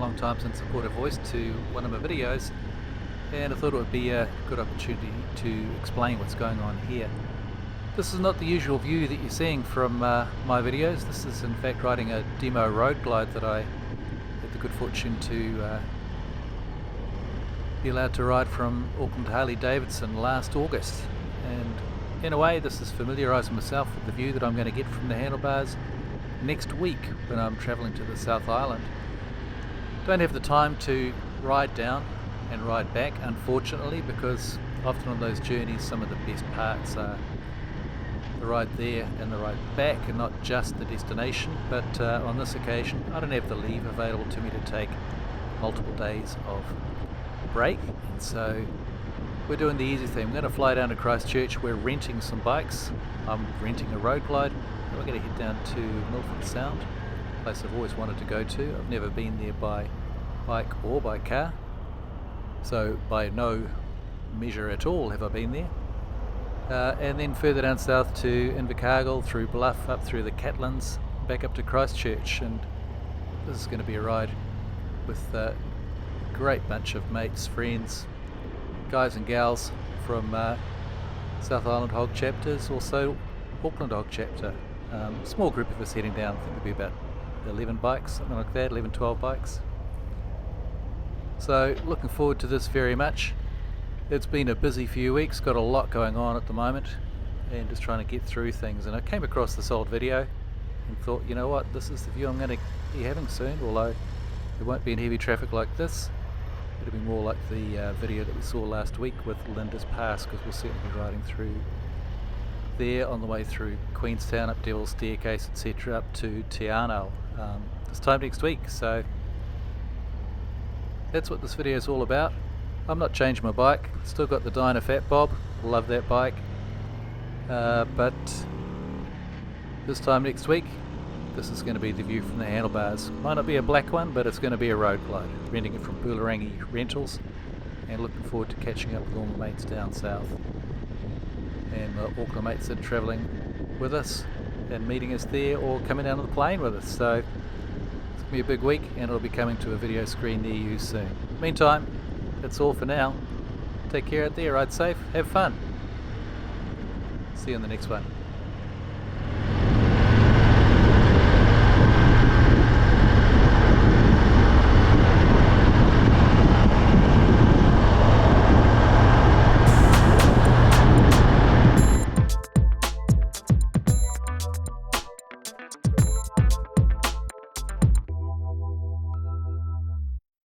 long time since I put a voice to one of my videos, and I thought it would be a good opportunity to explain what's going on here. This is not the usual view that you're seeing from my videos. This is in fact riding a demo road glide that I had the good fortune to be allowed to ride from Auckland to Harley-Davidson last August, and in a way this is familiarising myself with the view that I'm going to get from the handlebars next week when I'm travelling to the South Island. Don't have the time to ride down and ride back, unfortunately, because often on those journeys some of the best parts are the ride there and the ride back, and not just the destination. But on this occasion I don't have the leave available to me to take multiple days of break, and so we're doing the easy thing. We're going to fly down to Christchurch. We're renting some bikes. I'm renting a road glide, and we're going to head down to Milford Sound, a place I've always wanted to go to. I've never been there by bike or by car, so by no measure at all have I been there. And then further down south to Invercargill, through Bluff, up through the Catlins, back up to Christchurch. And this is going to be a ride with a great bunch of mates, friends, guys and gals from South Island Hog chapters, also Auckland Hog chapter. Small group of us heading down. I think there'll be about 11 bikes, something like that, 11, 12 bikes. So looking forward to this very much. It's been a busy few weeks, got a lot going on at the moment, and just trying to get through things. And I came across this old video and thought, you know what, this is the view I'm going to be having soon, although there won't be in heavy traffic like this. It'll be more like the video that we saw last week with Linda's Pass, because we'll certainly be riding through there on the way through Queenstown, up Devil's Staircase, etc., up to Te Anau this time next week. So that's what this video is all about. I'm not changing my bike, still got the Dyna Fat Bob, love that bike, but this time next week this is going to be the view from the handlebars. Might not be a black one, but it's going to be a road glide, renting it from Bularangi Rentals, and looking forward to catching up with all my mates down south and the Auckland mates that are travelling with us and meeting us there, or coming down on the plane with us. So it's going to be a big week, and it'll be coming to a video screen near you soon. Meantime, that's all for now. Take care out there, ride safe, have fun. See you in the next one.